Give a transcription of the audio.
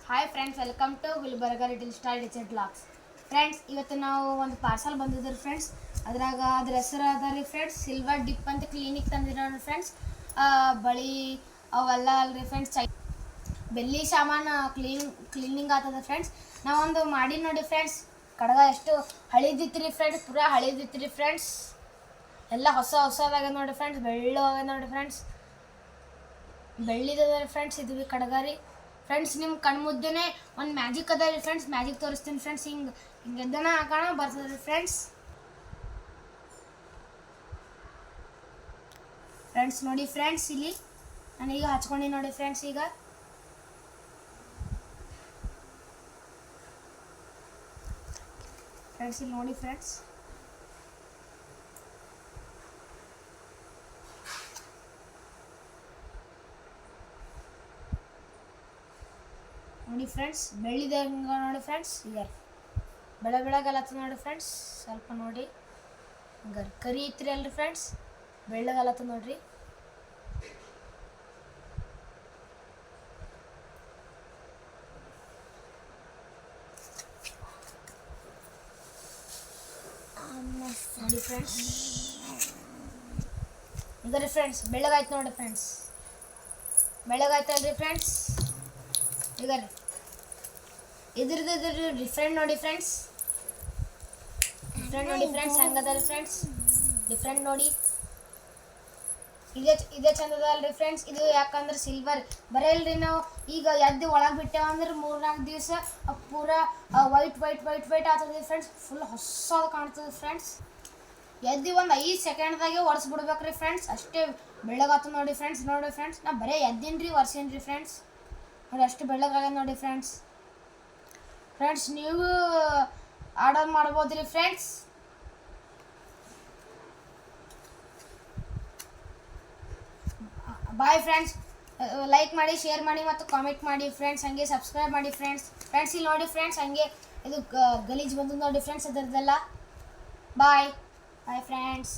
Hi friends, welcome to Gulbarga little star decent locks. Friends, ಇವತ್ತು ನಾವು ಒಂದು ಪಾರ್ಸಲ್ ಬಂದಿದ್ದೀರಿ ಫ್ರೆಂಡ್ಸ್. ಅದ್ರಾಗ ಅದ್ರ ಹೆಸರು ಅದ ರೀ ಫ್ರೆಂಡ್ಸ್, ಸಿಲ್ವರ್ ಡಿಪ್ ಅಂತ ಕ್ಲಿನಿಕ್ ತಂದಿರೋರು ಫ್ರೆಂಡ್ಸ್. ಬಳಿ ಅವೆಲ್ಲ ಅಲ್ರಿ ಫ್ರೆಂಡ್ಸ್, ಬೆಲ್ಲಿ ಸಾಮಾನು ಕ್ಲೀನಿಂಗ್ ಆಗ್ತದೆ ಫ್ರೆಂಡ್ಸ್. ನಾವೊಂದು ಮಾಡಿ ನೋಡಿ ಫ್ರೆಂಡ್ಸ್. ಕಡಗ ಎಷ್ಟು ಹಳಿದಿತ್ತು ರೀ ಫ್ರೆಂಡ್ಸ್, ಪೂರಾ ಹಳಿದಿತ್ತು ರೀ ಫ್ರೆಂಡ್ಸ್. ಎಲ್ಲ ಹೊಸದಾಗ್ಯದ ನೋಡಿ ಫ್ರೆಂಡ್ಸ್, ಬೆಳ್ಳಗೆ ನೋಡಿ ಫ್ರೆಂಡ್ಸ್, ಬೆಳ್ಳಿದ ಫ್ರೆಂಡ್ಸ್. ಇದು ಭೀ ಕಡಗ ರೀ ಫ್ರೆಂಡ್ಸ್. ನಿಮ್ಮ ಕಣ್ಮುದ್ದೆನೇ ಒಂದು ಮ್ಯಾಜಿಕ್ ಅದ ರೀ ಫ್ರೆಂಡ್ಸ್, ಮ್ಯಾಜಿಕ್ ತೋರಿಸ್ತೀನಿ ಫ್ರೆಂಡ್ಸ್. ಹಿಂಗೆದ್ದನ ಹಾಕೋಣ ಬರ್ತದೆ ರೀ ಫ್ರೆಂಡ್ಸ್. ಫ್ರೆಂಡ್ಸ್ ನೋಡಿ ಫ್ರೆಂಡ್ಸ್, ಇಲ್ಲಿ ನಾನೀಗ ಹಚ್ಕೊಂಡು ನೋಡಿ ಫ್ರೆಂಡ್ಸ್. ಈಗ ಫ್ರೆಂಡ್ಸ್ ಇಲ್ಲಿ ನೋಡಿ ಫ್ರೆಂಡ್ಸ್, ನೋಡಿ ಫ್ರೆಂಡ್ಸ್, ಬೆಳ್ಳಿದೆ ನೋಡಿ ಫ್ರೆಂಡ್ಸ್. ಈಗ ಬೆಳಗಲತ್ತ ನೋಡಿ ಫ್ರೆಂಡ್ಸ್, ಸ್ವಲ್ಪ ನೋಡಿ ಕರಿ ಇತ್ರಿ ಅಲ್ರಿ ಫ್ರೆಂಡ್ಸ್, ಬೆಳ್ಳಗಲತ್ತ ನೋಡ್ರಿ. ನೋಡಿ ಫ್ರೆಂಡ್ಸ್, ಈಗ ರೀ ಫ್ರೆಂಡ್ಸ್ ಬೆಳ್ಳಗಾಯ್ತು ನೋಡಿ ಫ್ರೆಂಡ್ಸ್, ಬೆಳ್ಳಗಾಯ್ತಲ್ರಿ ಫ್ರೆಂಡ್ಸ್. ಈಗ ರೀ ಇದ್ರದ್ದು ಡಿಫ್ರೆಂಟ್ ನೋಡಿ ಫ್ರೆಂಡ್ಸ್, ಡಿಫ್ರೆಂಟ್ ನೋಡಿ ಫ್ರೆಂಡ್ಸ್, ಹೆಂಗದ ರೀ ಫ್ರೆಂಡ್ಸ್, ಡಿಫ್ರೆಂಟ್ ನೋಡಿ. ಇದೇ ಚಂದದ ಅಲ್ರಿ ಫ್ರೆಂಡ್ಸ್. ಇದು ಯಾಕಂದ್ರೆ ಸಿಲ್ವರ್ ಬರೇ ಇಲ್ರಿ. ನಾವು ಈಗ ಎದ್ದು ಒಳಗೆ ಬಿಟ್ಟೇವಂದ್ರೆ 3-4 ದಿವಸ ಪೂರಾ ವೈಟ್ ಆಗ್ತದೆ ಫ್ರೆಂಡ್ಸ್, ಫುಲ್ ಹೊಸದು ಕಾಣ್ತದೆ ಫ್ರೆಂಡ್ಸ್. ಎದ್ದು ಒಂದು 5 ಸೆಕೆಂಡ್ದಾಗೆ ಒರೆಸ್ಬಿಡ್ಬೇಕ್ರಿ ಫ್ರೆಂಡ್ಸ್, ಅಷ್ಟೇ ಬೆಳ್ಳಗಾಗ್ತದೆ ನೋಡಿ ಫ್ರೆಂಡ್ಸ್. ನೋಡಿ ಫ್ರೆಂಡ್ಸ್, ನಾ ಬರೀ ಎದ್ದೀನ್ರಿ ಒರೆಸೀನ್ರಿ ಫ್ರೆಂಡ್ಸ್. ನೋಡಿ ಅಷ್ಟು ಬೆಳ್ಳಗಾಗ್ಯದ ನೋಡಿ ಫ್ರೆಂಡ್ಸ್. ಫ್ರೆಂಡ್ಸ್ ನೀವು ಆರ್ಡರ್ ಮಾಡ್ಬೋದು ರೀ ಫ್ರೆಂಡ್ಸ್. Bye friends. ಲೈಕ್ ಮಾಡಿ, ಶೇರ್ ಮಾಡಿ ಮತ್ತು ಕಾಮೆಂಟ್ ಮಾಡಿ ಫ್ರೆಂಡ್ಸ್. ಹಂಗೆ ಸಬ್ಸ್ಕ್ರೈಬ್ ಮಾಡಿ ಫ್ರೆಂಡ್ಸ್. ಇಲ್ಲಿ ನೋಡಿ ಫ್ರೆಂಡ್ಸ್, ಹಂಗೆ ಇದು ಗಲೀಜು ಬಂದು ನೋಡಿ ಫ್ರೆಂಡ್ಸ್ ಅದರದ್ದೆಲ್ಲ. Bye friends.